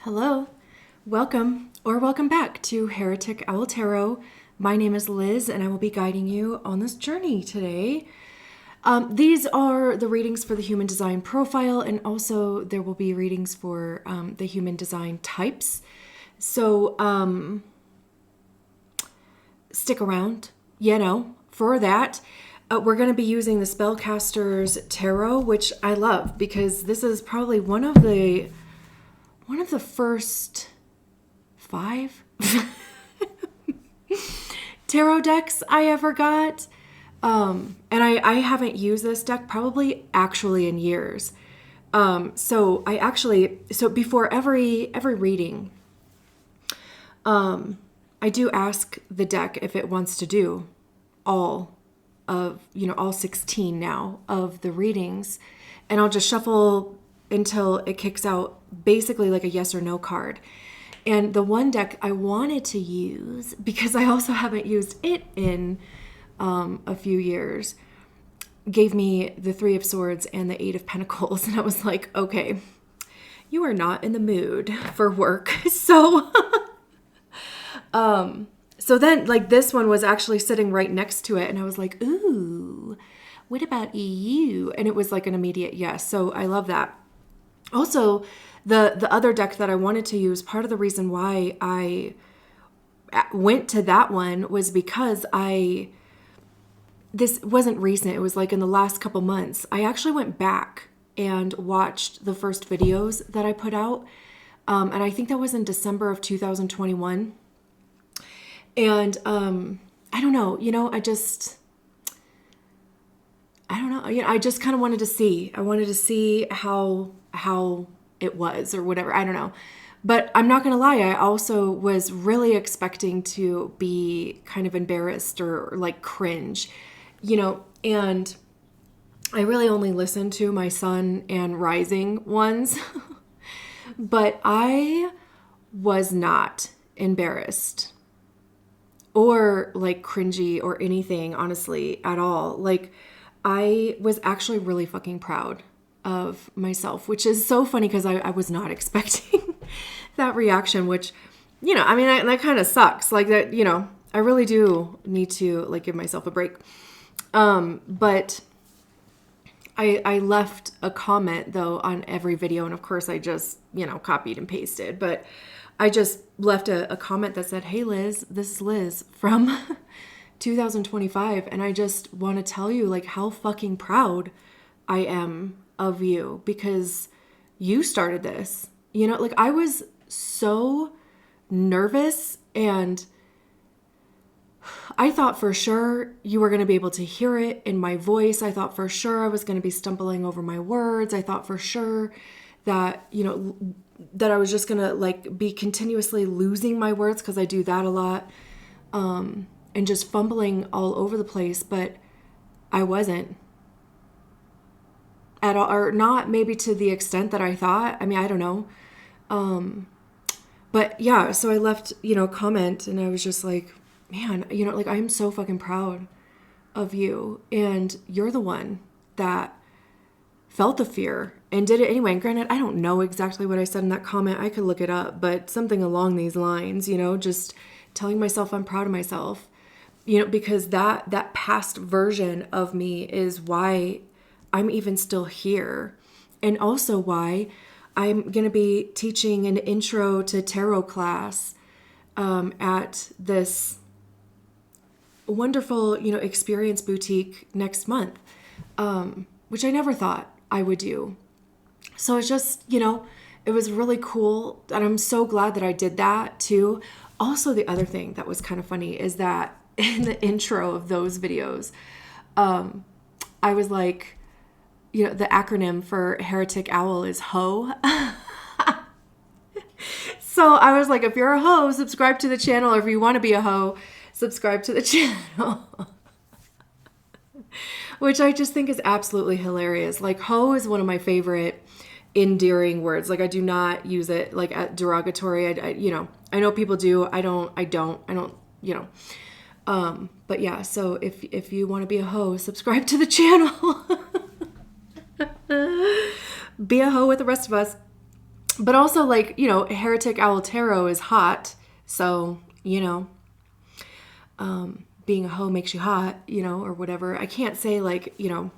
Hello, welcome back to Heretic Owl Tarot. My name is Liz and I will be guiding you on this journey today. These are the readings for the human design profile, and also there will be readings for the human design types. So stick around, for that. We're going to be using the Spellcaster's tarot, which I love because this is probably one of the first 5 tarot decks I ever got. And I haven't used this deck probably actually in years. So before every reading, I do ask the deck if it wants to do all 16 now of the readings, and I'll just shuffle until it kicks out basically like a yes or no card. And the one deck I wanted to use, because I also haven't used it in a few years, gave me the 3 of Swords and the 8 of Pentacles. And I was like, okay, you are not in the mood for work. So, so then like this one was actually sitting right next to it. And I was like, ooh, what about EU? And it was like an immediate yes. So I love that. Also, the other deck that I wanted to use, part of the reason why I went to that one was because this wasn't recent. It was like in the last couple months. I actually went back and watched the first videos that I put out. And I think that was in December of 2021. And I don't know, I just kind of wanted to see. I wanted to see how it was or whatever. I don't know. But I'm not going to lie. I also was really expecting to be kind of embarrassed or like cringe, and I really only listened to my sun and rising ones, but I was not embarrassed or like cringy or anything, honestly, at all. Like, I was actually really fucking proud of myself, which is so funny because I was not expecting that reaction, which, that kind of sucks. Like that, I really do need to like give myself a break. But I left a comment though on every video. And of course I just, copied and pasted, but I just left a comment that said, hey Liz, this is Liz from 2025. And I just want to tell you like how fucking proud I am of you because you started this, like I was so nervous and I thought for sure you were going to be able to hear it in my voice. I thought for sure I was going to be stumbling over my words. I thought for sure that, that I was just going to like be continuously losing my words because I do that a lot, and just fumbling all over the place, but I wasn't at all, or not maybe to the extent that I thought. I mean, I don't know. But yeah, so I left, a comment and I was just like, man, like I am so fucking proud of you. And you're the one that felt the fear and did it anyway. And granted, I don't know exactly what I said in that comment. I could look it up, but something along these lines, just telling myself I'm proud of myself, because that past version of me is why I'm even still here. And also why I'm going to be teaching an intro to tarot class at this wonderful, experience boutique next month, which I never thought I would do. So it's just, it was really cool. And I'm so glad that I did that too. Also, the other thing that was kind of funny is that in the intro of those videos, I was like, the acronym for Heretic Owl is HO. So I was like, if you're a hoe, subscribe to the channel. Or if you want to be a hoe, subscribe to the channel. Which I just think is absolutely hilarious. Like, hoe is one of my favorite endearing words. Like, I do not use it like at derogatory. I know people do. I don't, but yeah, so if you want to be a hoe, subscribe to the channel. Be a hoe with the rest of us. But also, like, you know, Heretic Owl Tarot is hot. So, you know, being a hoe makes you hot, you know, or whatever. I can't say, like, you know,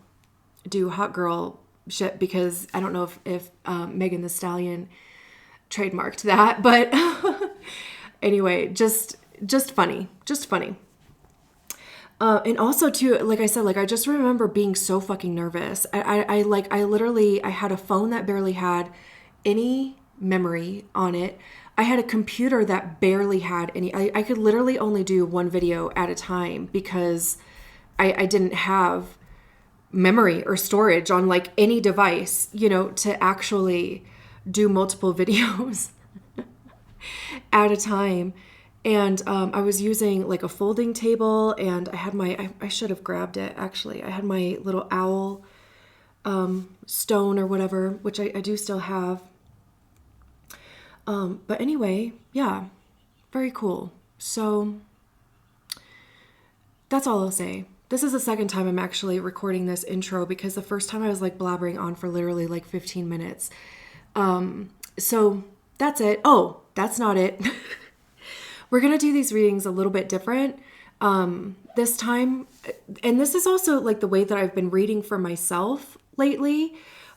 do hot girl shit because I don't know if Megan Thee Stallion trademarked that. But anyway, just funny. Just funny. And also too, like I said, like I just remember being so fucking nervous. I literally, I had a phone that barely had any memory on it. I had a computer that barely had any, I could literally only do one video at a time because I didn't have memory or storage on like any device, you know, to actually do multiple videos at a time. And I was using like a folding table, and I had my, I should have grabbed it actually. I had my little owl stone or whatever, which I do still have. But anyway, yeah, very cool. So that's all I'll say. This is the second time I'm actually recording this intro because the first time I was like blabbering on for literally like 15 minutes. So that's it. Oh, that's not it. We're going to do these readings a little bit different this time. And this is also like the way that I've been reading for myself lately.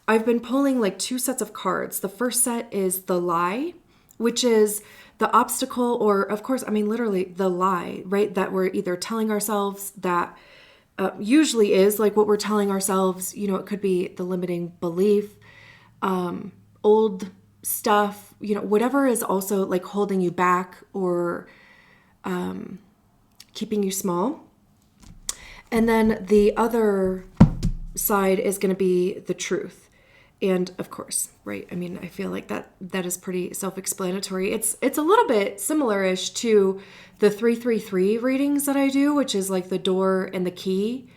I've been pulling like 2 sets of cards. The first set is the lie, which is the obstacle, or of course, I mean, literally the lie, right? That we're either telling ourselves that usually is like what we're telling ourselves. You know, it could be the limiting belief, old stuff, you know, whatever is also like holding you back or keeping you small. And then the other side is going to be the truth. And of course, right, I mean, I feel like that is pretty self-explanatory. It's a little bit similar-ish to the 333 readings that I do, which is like the door and the key.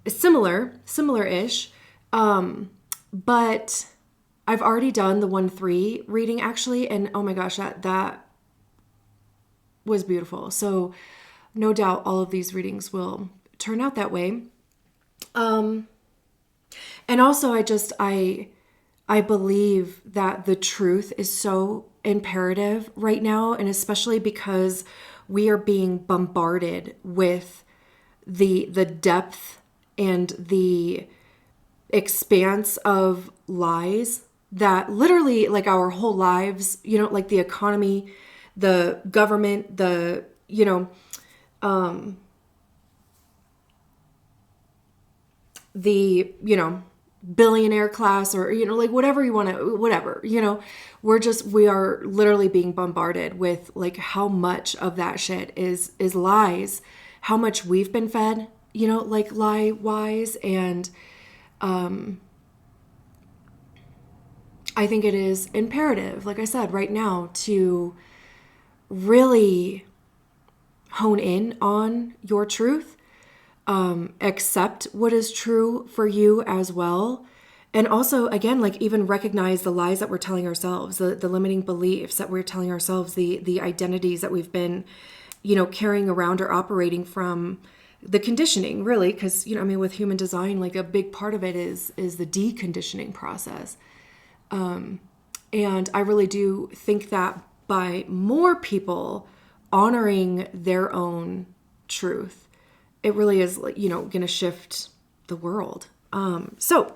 Similar-ish. But I've already done the 1-3 reading actually, and oh my gosh, that was beautiful. So no doubt all of these readings will turn out that way. And also I believe that the truth is so imperative right now, and especially because we are being bombarded with the depth and the expanse of lies that literally like our whole lives, you know, like the economy, the government, the, you know, the, you know, billionaire class, or, you know, like whatever you want to, whatever, you know, we are literally being bombarded with like how much of that shit is lies, how much we've been fed, you know, like lie wise. And, I think it is imperative, like I said, right now to really hone in on your truth, accept what is true for you as well. And also, again, like even recognize the lies that we're telling ourselves, the limiting beliefs that we're telling ourselves, the identities that we've been, you know, carrying around or operating from, the conditioning, really, because, you know, I mean, with human design, like a big part of it is the deconditioning process. And I really do think that by more people honoring their own truth, it really is, you know, going to shift the world. So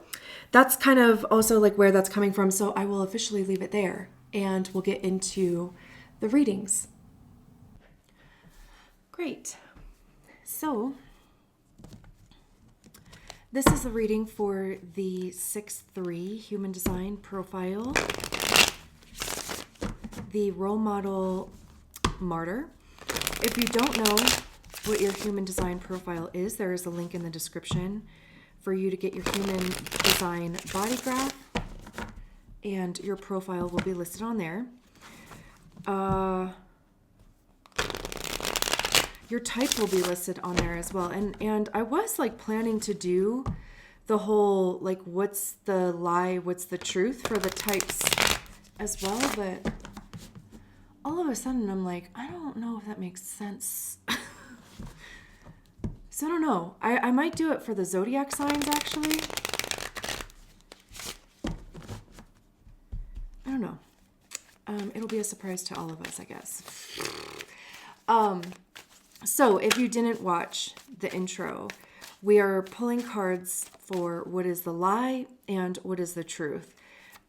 that's kind of also like where that's coming from. So I will officially leave it there, and we'll get into the readings. Great. So this is a reading for the 6-3 human design profile, the role model martyr. If you don't know what your human design profile is, there is a link in the description for you to get your human design body graph, and your profile will be listed on there. Your type will be listed on there as well. And I was like planning to do the whole, like, what's the lie, what's the truth for the types as well. But all of a sudden I'm like, I don't know if that makes sense. So I don't know. I might do it for the zodiac signs actually. I don't know. it'll be a surprise to all of us, I guess. So if you didn't watch the intro, we are pulling cards for what is the lie and what is the truth.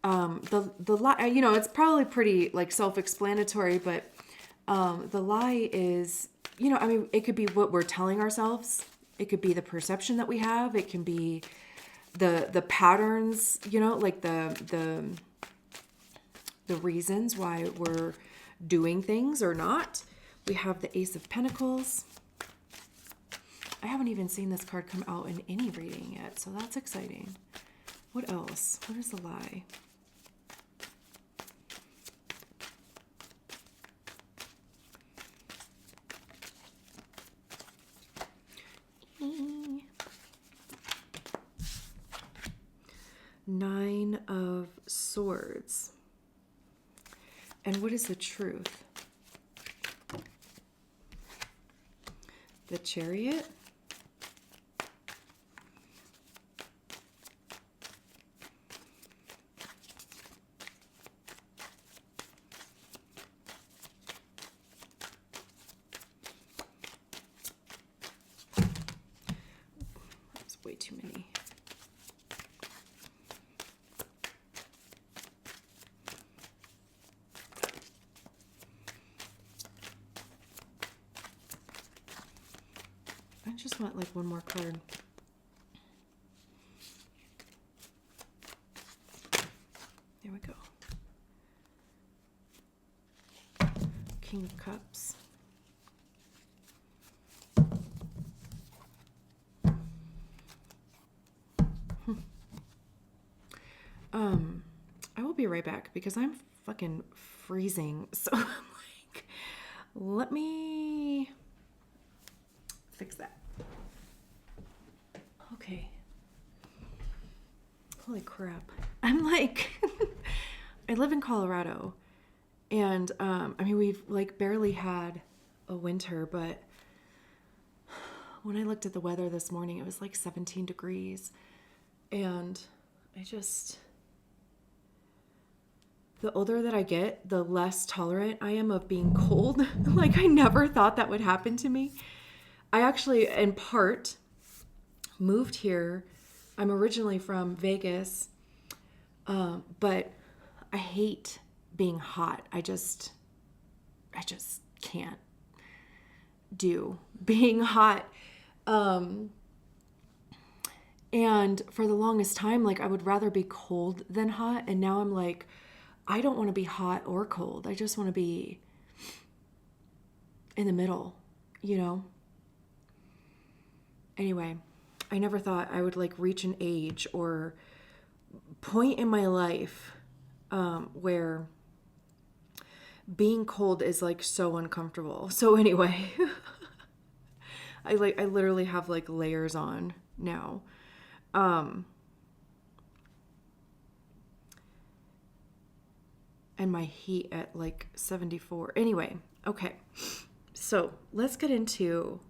The lie, you know, it's probably pretty like self-explanatory, but the lie is, you know, I mean, it could be what we're telling ourselves. It could be the perception that we have. It can be the patterns, you know, like the reasons why we're doing things or not. We have the Ace of Pentacles. I haven't even seen this card come out in any reading yet, so that's exciting. What else? What is the lie? Nine of Swords. And what is the truth? The Chariot. That's way too many. I just want like one more card. There we go. King of Cups. I will be right back because I'm fucking freezing. So I'm like, let me fix that. Okay. Holy crap. I'm like, I live in Colorado, and I mean, we've like barely had a winter, but when I looked at the weather this morning, it was like 17 degrees, and the older that I get, the less tolerant I am of being cold. Like, I never thought that would happen to me. I actually, in part, moved here. I'm originally from Vegas, but I hate being hot. I just can't do being hot. And for the longest time, like, I would rather be cold than hot. And now I'm like, I don't want to be hot or cold. I just want to be in the middle, you know? Anyway, I never thought I would like reach an age or point in my life where being cold is like so uncomfortable. So anyway, I literally have like layers on now. And my heat at like 74. Anyway, okay. So let's get into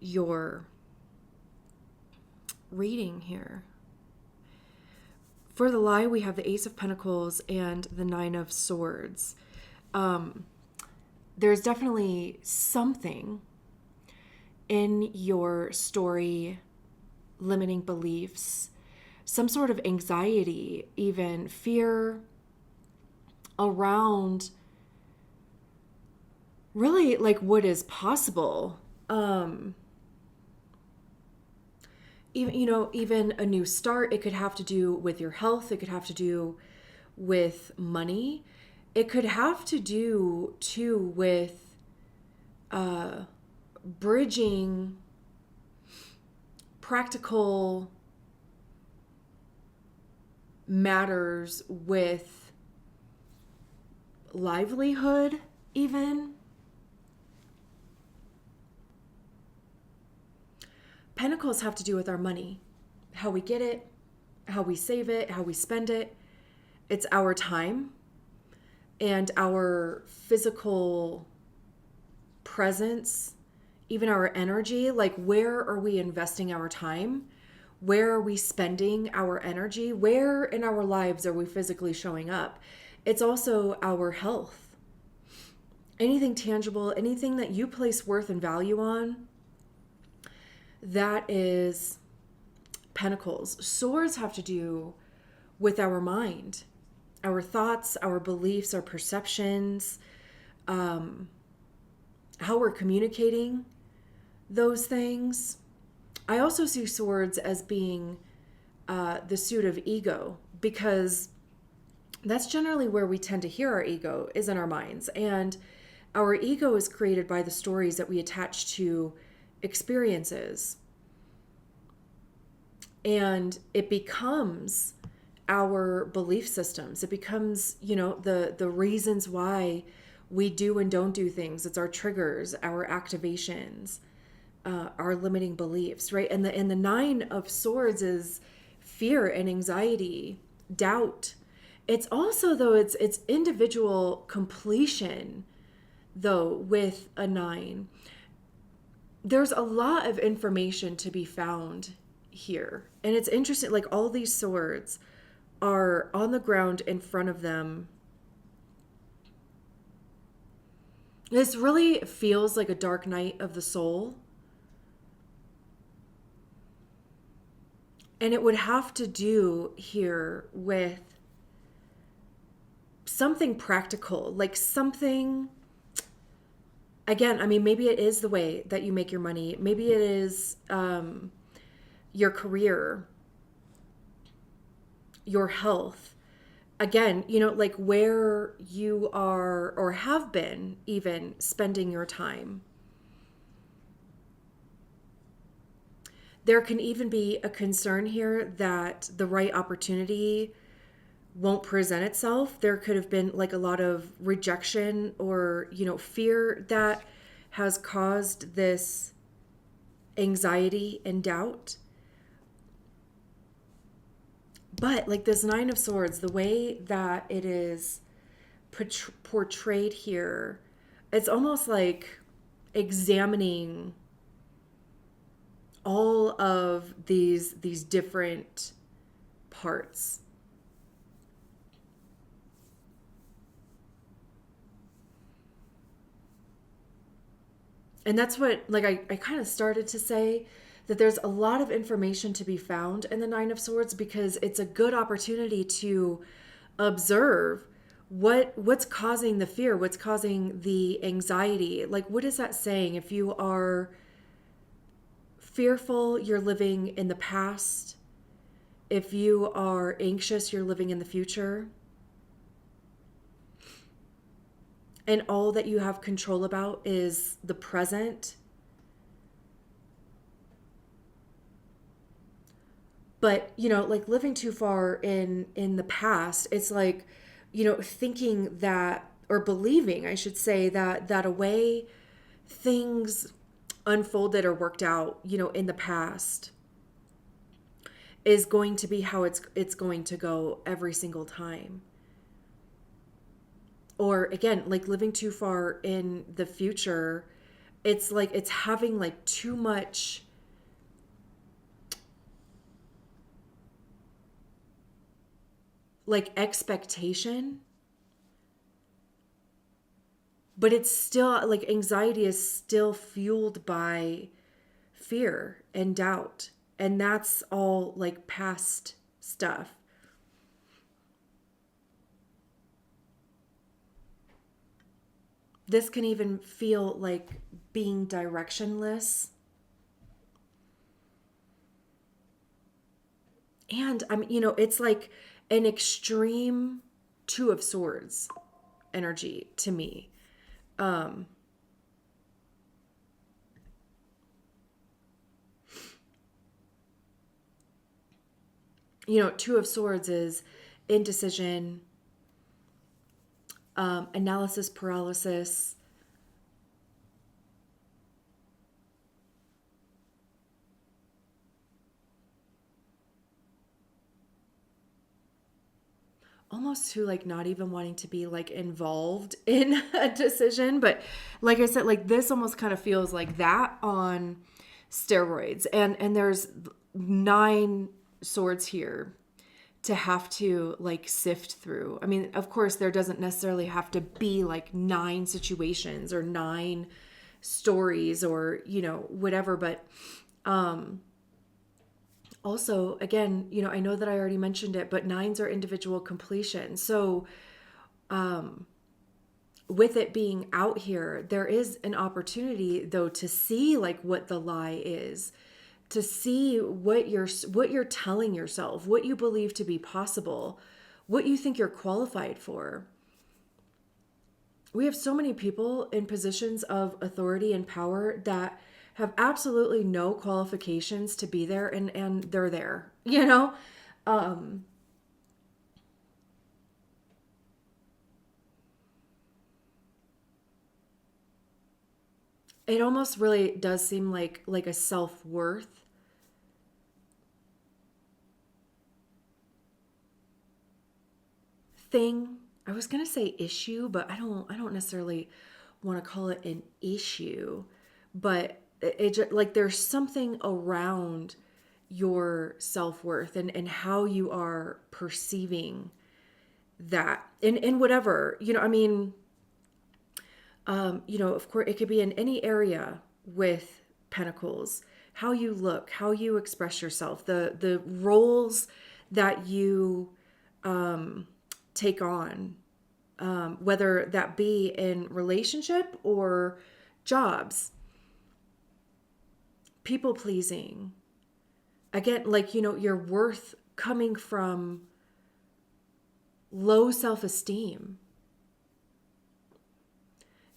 your reading here. For the lie, we have the Ace of Pentacles and the Nine of Swords. There's definitely something in your story, limiting beliefs, some sort of anxiety, even fear around really like what is possible. Even a new start. It could have to do with your health. It could have to do with money. It could have to do too with bridging practical matters with livelihood even. Pentacles have to do with our money, how we get it, how we save it, how we spend it. It's our time and our physical presence, even our energy. Like, where are we investing our time? Where are we spending our energy? Where in our lives are we physically showing up? It's also our health. Anything tangible, anything that you place worth and value on, that is Pentacles. Swords have to do with our mind, our thoughts, our beliefs, our perceptions, how we're communicating those things. I also see swords as being the suit of ego, because that's generally where we tend to hear our ego, is in our minds. And our ego is created by the stories that we attach to experiences. And it becomes our belief systems. It becomes, the reasons why we do and don't do things. It's our triggers, our activations, our limiting beliefs, right? And the Nine of Swords is fear and anxiety, doubt. It's also, though, it's individual completion, though, with a 9. There's a lot of information to be found here. And it's interesting, like all these swords are on the ground in front of them. This really feels like a dark night of the soul. And it would have to do here with something practical, like something, again, I mean, maybe it is the way that you make your money. Maybe it is your career, your health. Again, like where you are or have been even spending your time. There can even be a concern here that the right opportunity won't present itself. There could have been like a lot of rejection or, fear that has caused this anxiety and doubt. But like this Nine of Swords, the way that it is portrayed here, it's almost like examining all of these different parts. And that's what, like, I kind of started to say, that there's a lot of information to be found in the Nine of Swords, because it's a good opportunity to observe what's causing the fear, what's causing the anxiety. Like, what is that saying? If you are fearful, you're living in the past. If you are anxious, you're living in the future. And all that you have control about is the present. But, like living too far in the past, it's like, thinking that, or believing, I should say, that a way things unfolded or worked out, in the past is going to be how it's going to go every single time. Or again, like living too far in the future, it's like it's having like too much like expectation, but it's still like anxiety is still fueled by fear and doubt. And that's all like past stuff. This can even feel like being directionless. And it's like an extreme Two of Swords energy to me. Two of Swords is indecision, analysis paralysis, almost to like not even wanting to be like involved in a decision. But like I said, like this almost kind of feels like that on steroids. And there's 9 swords here to have to like sift through. I mean, of course, there doesn't necessarily have to be like 9 situations or 9 stories or, whatever. But also, again, I know that I already mentioned it, but 9s are individual completion. So with it being out here, there is an opportunity though to see like what the lie is, to see what you're telling yourself, what you believe to be possible, what you think you're qualified for. We have so many people in positions of authority and power that have absolutely no qualifications to be there, and they're there, It almost really does seem like a self-worth thing. I was going to say issue, but I don't necessarily want to call it an issue, but it just, like there's something around your self-worth and how you are perceiving that in whatever, I mean, of course it could be in any area with pentacles, how you look, how you express yourself, the roles that you take on, whether that be in relationship or jobs, people pleasing. Again, like, your worth coming from low self-esteem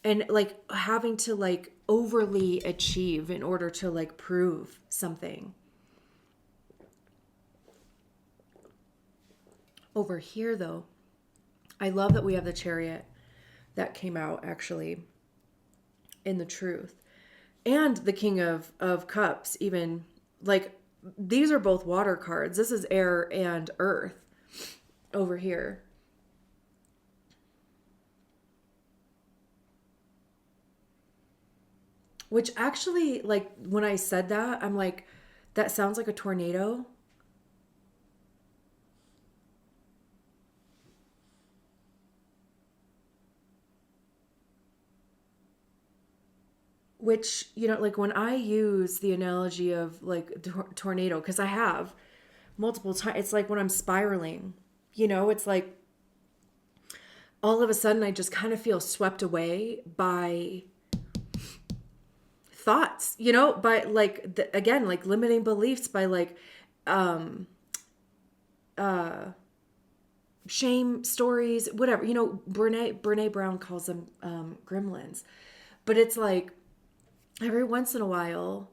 and like having to like overly achieve in order to like prove something. Over here though, I love that we have the Chariot that came out actually in the truth, and the King of Cups. Even like these are both water cards. This is air and earth over here. Which actually, like when I said that, I'm like, that sounds like a tornado. Which, like when I use the analogy of like tornado, because I have multiple times, it's like when I'm spiraling, it's like all of a sudden I just kind of feel swept away by thoughts, by like, again, like limiting beliefs, by like shame stories, whatever, Brene Brown calls them gremlins. But it's like, every once in a while,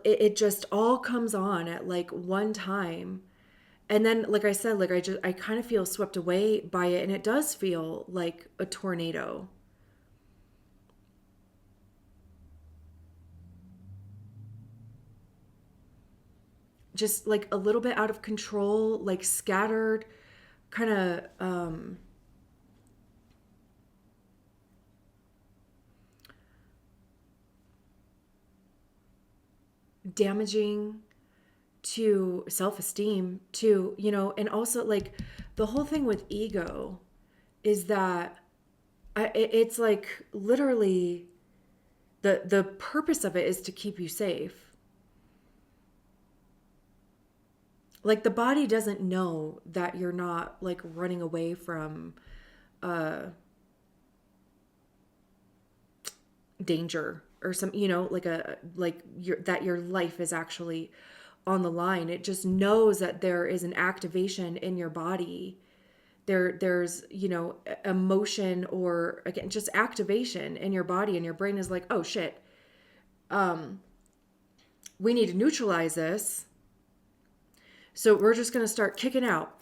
it just all comes on at like one time. And then, like I said, like I kind of feel swept away by it. And it does feel like a tornado. Just like a little bit out of control, like scattered, kind of, damaging to self-esteem too, and also like the whole thing with ego is that it's like literally the purpose of it is to keep you safe. Like the body doesn't know that you're not like running away from danger or some, that your life is actually on the line. It just knows that there is an activation in your body. There's emotion, or again just activation in your body, and your brain is like, oh shit, we need to neutralize this. So we're just going to start kicking out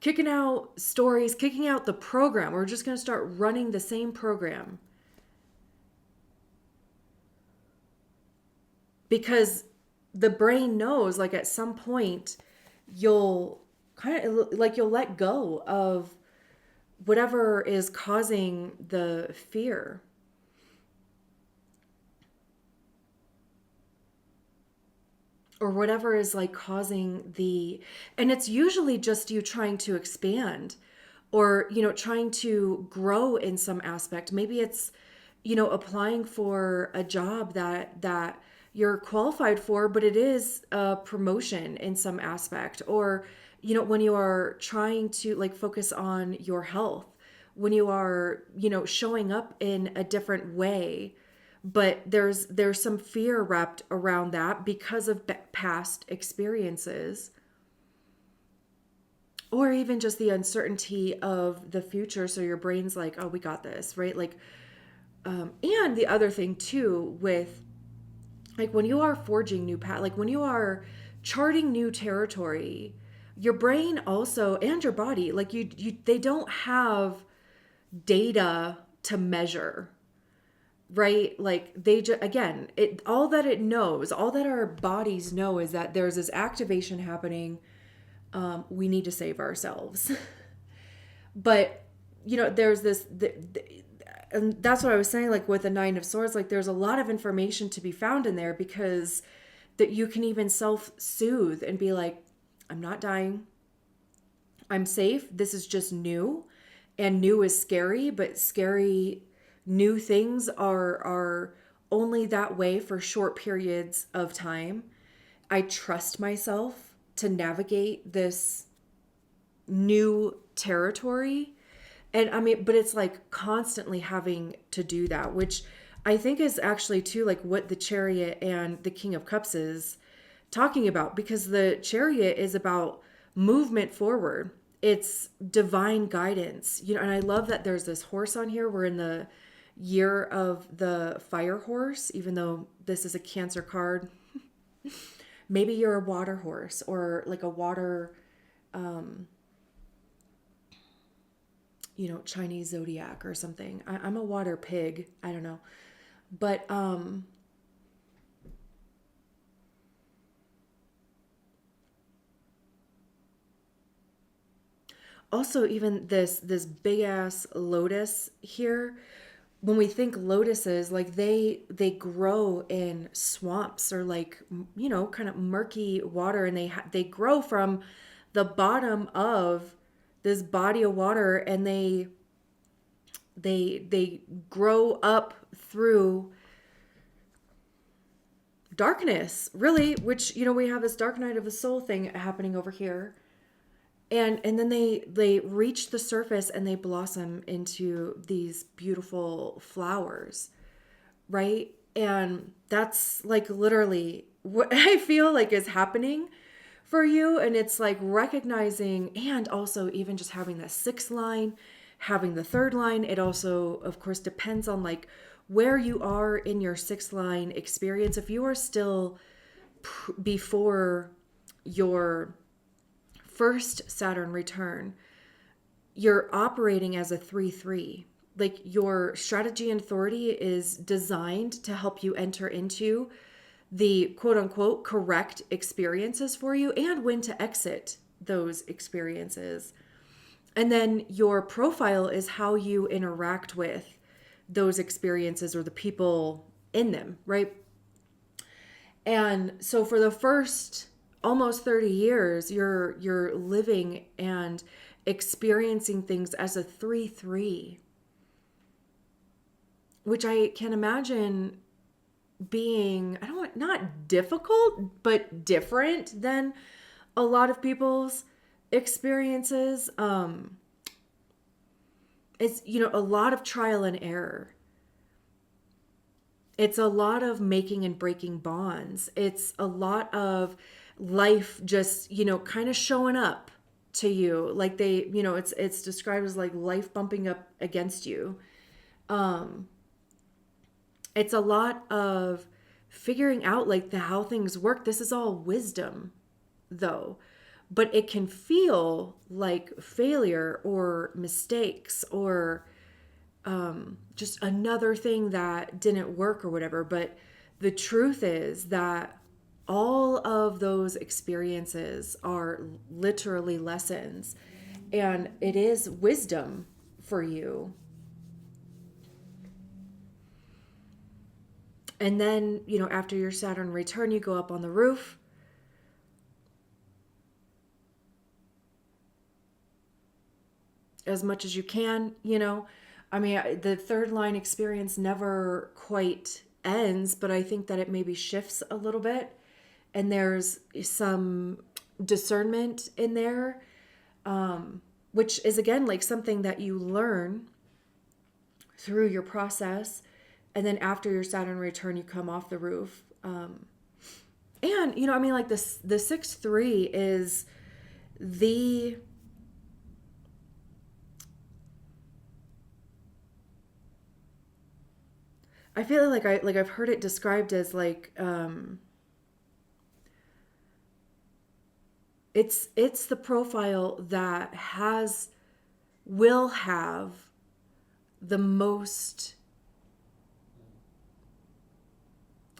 kicking out stories, kicking out the program. We're just going to start running the same program. Because the brain knows, like at some point, you'll kind of like you'll let go of whatever is causing the fear. or whatever is like causing and it's usually just you trying to expand, or trying to grow in some aspect. Maybe it's applying for a job that you're qualified for, but it is a promotion in some aspect. Or when you are trying to like focus on your health, when you are showing up in a different way, but there's some fear wrapped around that because of past experiences, or even just the uncertainty of the future. So your brain's like, oh, we got this, right? Like, and the other thing too, with like when you are forging new path, like when you are charting new territory, your brain also, and your body, like they don't have data to measure, right? Like they just, again, all that it knows, all that our bodies know is that there's this activation happening. We need to save ourselves. But there's this and that's what I was saying, like with the Nine of Swords, like there's a lot of information to be found in there, because that you can even self-soothe and be like, I'm not dying, I'm safe, this is just new. And new is scary, but scary new things are only that way for short periods of time. I trust myself to navigate this new territory. And I mean, but it's like constantly having to do that, which I think is actually too like what the Chariot and the King of Cups is talking about, because the Chariot is about movement forward. It's divine guidance. And I love that there's this horse on here. We're in the year of the fire horse, even though this is a Cancer card. Maybe you're a water horse, or like a water Chinese zodiac or something. I'm a water pig. I don't know. But also even this big ass lotus here, when we think lotuses, like they grow in swamps, or like kind of murky water, and they grow from the bottom of this body of water, and they grow up through darkness, really, which we have this dark night of the soul thing happening over here. And then they reach the surface, and they blossom into these beautiful flowers, right? And that's like literally what I feel like is happening for you. And it's like recognizing, and also even just having the sixth line, having the third line. It also, of course, depends on like where you are in your sixth line experience. If you are still before your first Saturn return, you're operating as a 3-3. Like your strategy and authority is designed to help you enter into the quote unquote correct experiences for you, and when to exit those experiences. And then your profile is how you interact with those experiences or the people in them, right? And so for the first almost 30 years, you're living and experiencing things as a 3-3, which I can imagine being, I don't want, not difficult, but different than a lot of people's experiences. It's a lot of trial and error. It's a lot of making and breaking bonds. It's a lot of life just, kind of showing up to you. Like it's described as like life bumping up against you. It's a lot of figuring out like how things work. This is all wisdom though, but it can feel like failure or mistakes, or just another thing that didn't work or whatever. But the truth is that all of those experiences are literally lessons, and it is wisdom for you. And then, after your Saturn return, you go up on the roof, as much as you can, I mean, the third line experience never quite ends, but I think that it maybe shifts a little bit, and there's some discernment in there, which is again like something that you learn through your process, and then after your Saturn return, you come off the roof. And I mean, like the 6-3 is the I feel like I've heard it described as like it's the profile that will have the most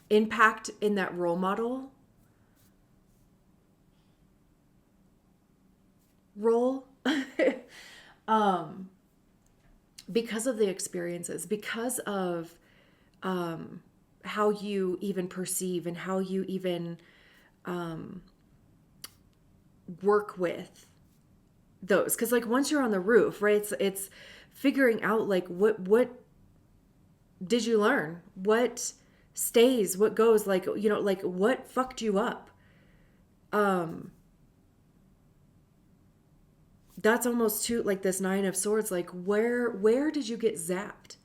impact in that role model role because of the experiences, because of how you even perceive and how you even work with those. Because like once you're on the roof, right, it's figuring out like what did you learn, what stays, what goes, like like what fucked you up. That's almost too like this 9 of Swords, like where did you get zapped?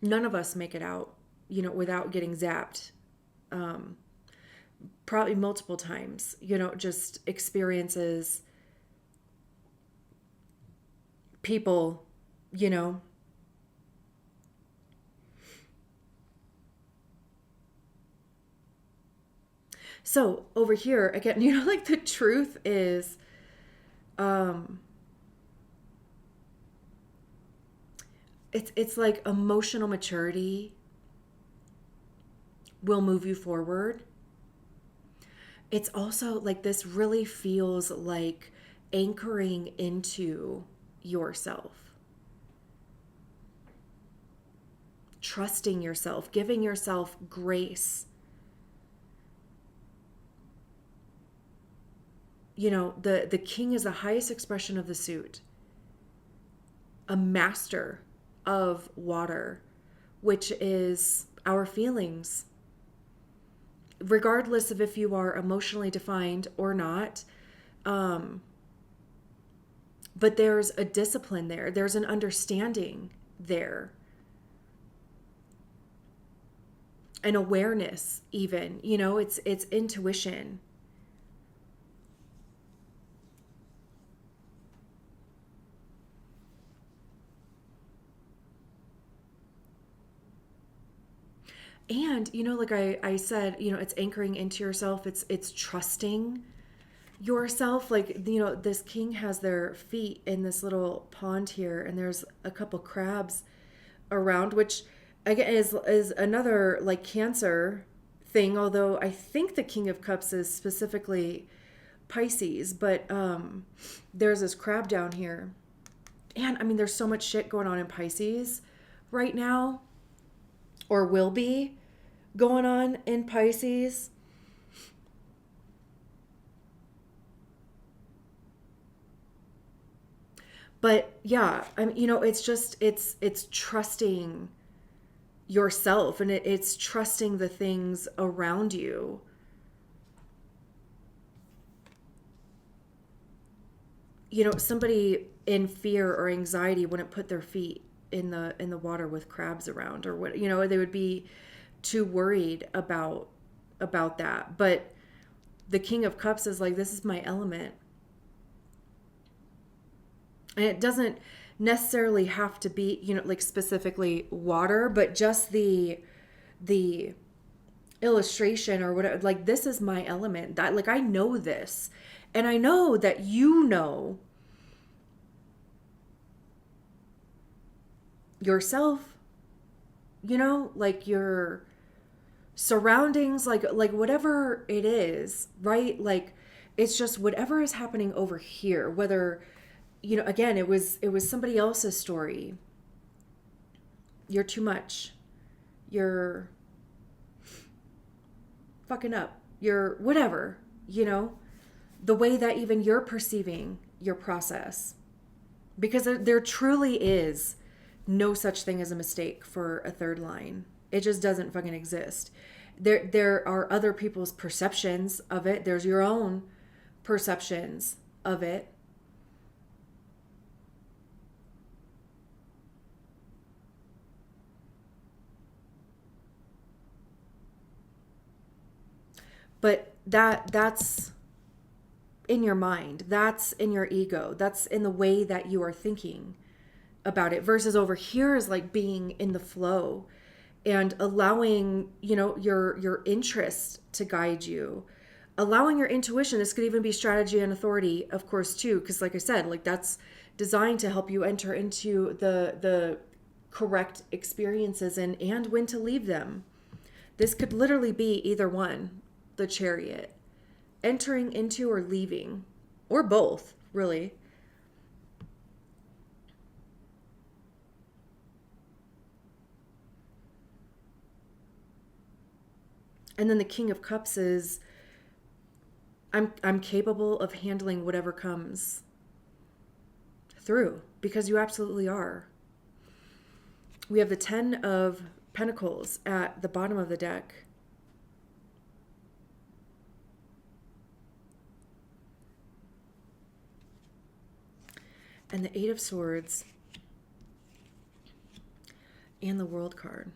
None of us make it out, without getting zapped. Probably multiple times, just experiences, people, So over here, again, like the truth is, it's like emotional maturity will move you forward. It's also like this really feels like anchoring into yourself, trusting yourself, giving yourself grace. The king is the highest expression of the suit, a master of water, which is our feelings, regardless of if you are emotionally defined or not. But there's a discipline there. There's an understanding there. An awareness even, it's intuition. And, like I said, it's anchoring into yourself. It's trusting yourself. Like, this king has their feet in this little pond here, and there's a couple crabs around, which again is another like Cancer thing. Although I think the King of Cups is specifically Pisces, but there's this crab down here. And I mean, there's so much shit going on in Pisces right now, or will be going on in Pisces. But yeah, it's trusting yourself, and it's trusting the things around you. Somebody in fear or anxiety wouldn't put their feet in the water with crabs around, or what, they would be too worried about that. But the King of Cups is like, this is my element. And it doesn't necessarily have to be, like specifically water, but just the illustration or whatever, like, this is my element. That, like, I know this, and I know that yourself, like your surroundings, like whatever it is, right? Like, it's just whatever is happening over here, whether, again, it was somebody else's story. You're too much. You're fucking up. your whatever, the way that even you're perceiving your process. Because there truly is no such thing as a mistake for a third line. It just doesn't fucking exist. There are other people's perceptions of it. There's your own perceptions of it. But that's in your mind. That's in your ego. That's in the way that you are thinking about it, versus over here is like being in the flow and allowing, your interest to guide you, allowing your intuition. This could even be strategy and authority, of course, too, because like I said, like that's designed to help you enter into the correct experiences and when to leave them. This could literally be either one, the Chariot, entering into or leaving, or both, really. And then the King of Cups is, I'm capable of handling whatever comes through, because you absolutely are. We have the 10 of Pentacles at the bottom of the deck. And the 8 of Swords and the World card.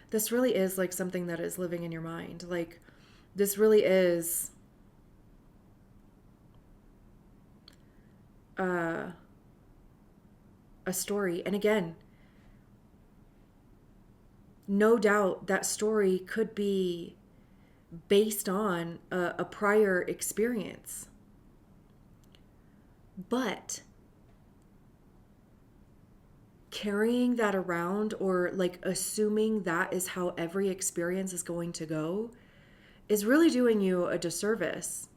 This really is like something that is living in your mind. Like, this really is a story. And again, no doubt that story could be based on a prior experience. But carrying that around, or like assuming that is how every experience is going to go, is really doing you a disservice.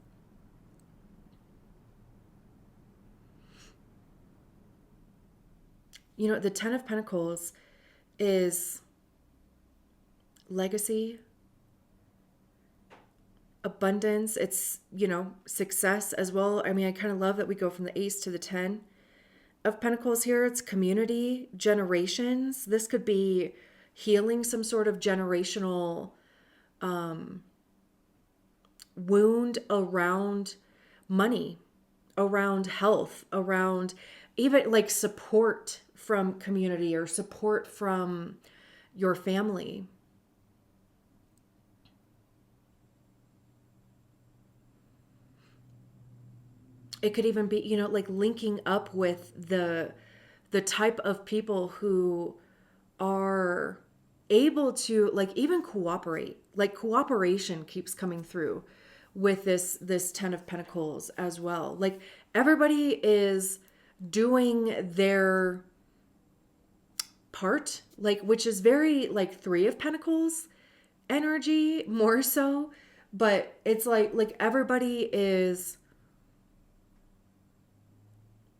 The 10 of Pentacles is legacy, abundance. It's, success as well. I mean, I kind of love that we go from the Ace to the 10 of Pentacles here. It's community, generations. This could be healing some sort of generational wound around money, around health, around even like support from community or support from your family. It could even be, like linking up with the type of people who are able to like even cooperate. Like cooperation keeps coming through with this 10 of Pentacles as well. Like everybody is doing their part, like, which is very like 3 of Pentacles energy more so, but it's like everybody is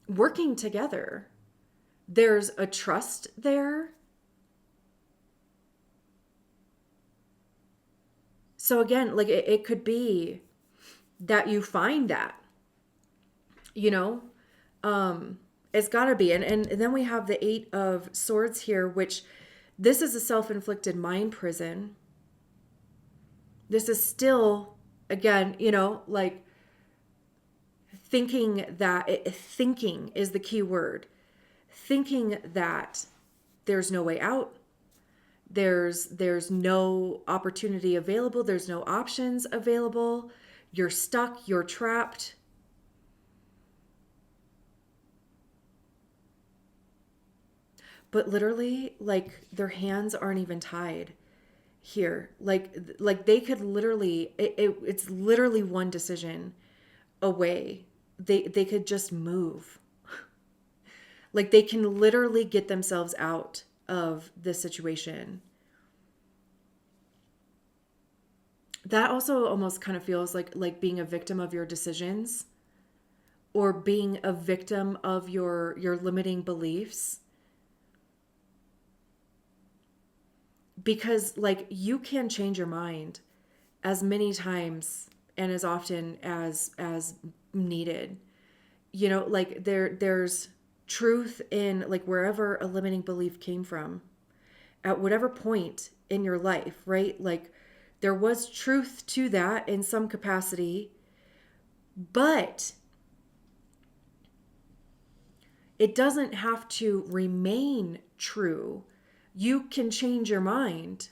working together. There's a trust there. So again, like it could be that you find that, it's gotta be. And then we have the 8 of Swords here, which this is a self-inflicted mind prison. This is still, again, like thinking is the key word. Thinking that there's no way out. There's no opportunity available. There's no options available. You're stuck. You're trapped. But literally, like their hands aren't even tied here. Like they could literally, it's literally one decision away. They could just move. Like they can literally get themselves out of this situation. That also almost kind of feels like being a victim of your decisions, or being a victim of your limiting beliefs. because like you can change your mind as many times and as often as needed. You know, like there's truth in like wherever a limiting belief came from at whatever point in your life, right? Like there was truth to that in some capacity, but it doesn't have to remain true. You can change your mind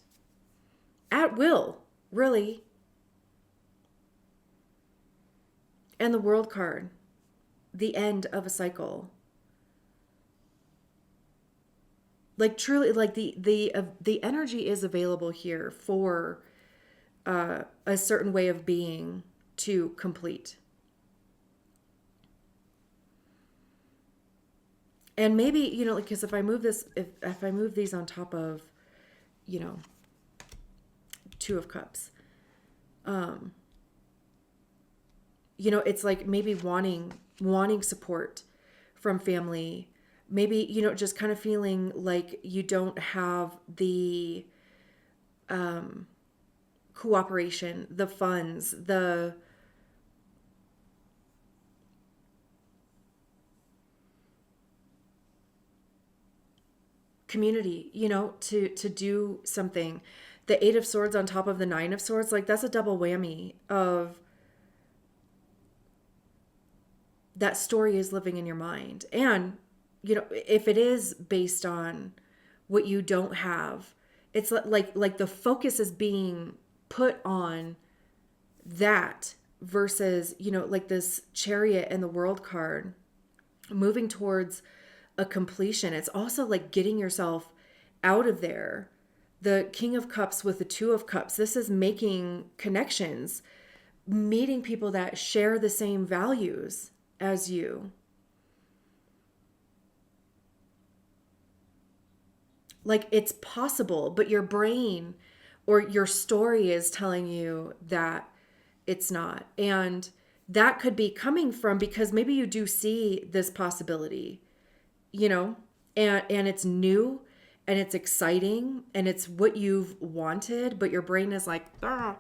at will, really. And the world card, the end of a cycle. Like truly, like the energy is available here for a certain way of being to complete. And maybe, you know, because if I move this, if I move these on top of, you know, Two of Cups, you know, it's like maybe wanting support from family, maybe, you know, just kind of feeling like you don't have the cooperation, the funds, the community, you know, to do something. The Eight of Swords on top of the Nine of Swords, like that's a double whammy of that story is living in your mind. And, you know, if it is based on what you don't have, it's like the focus is being put on that versus, you know, like this Chariot and the World card moving towards a completion. It's also like getting yourself out of there. The King of Cups with the Two of Cups, this is making connections, meeting people that share the same values as you. Like it's possible, but your brain or your story is telling you that it's not. And that could be coming from because maybe you do see this possibility, you know, and it's new and it's exciting and it's what you've wanted, but your brain is like, ah,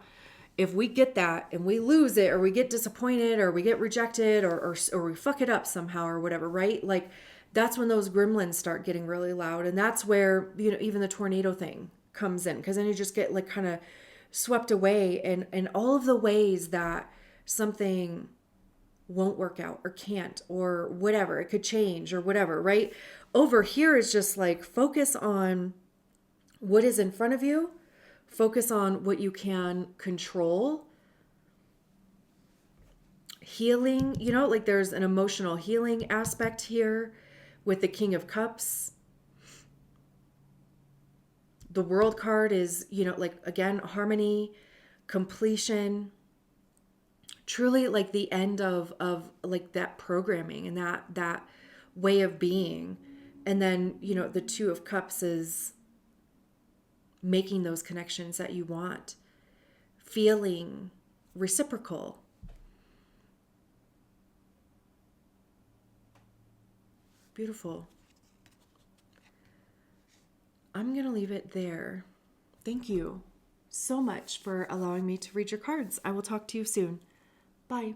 if we get that and we lose it or we get disappointed or we get rejected or we fuck it up somehow or whatever, right? Like that's when those gremlins start getting really loud. And that's where, you know, even the tornado thing comes in, because then you just get like kind of swept away and all of the ways that something won't work out or can't or whatever, it could change or whatever, right? Over here is just like focus on what is in front of you, focus on what you can control. Healing, you know, like there's an emotional healing aspect here with the King of Cups. The World card is, you know, like again, harmony, completion, truly like the end of like that programming and that way of being. And then, you know, the Two of Cups is making those connections that you want, feeling reciprocal. Beautiful. I'm going to leave it there. Thank you so much for allowing me to read your cards. I will talk to you soon. Bye.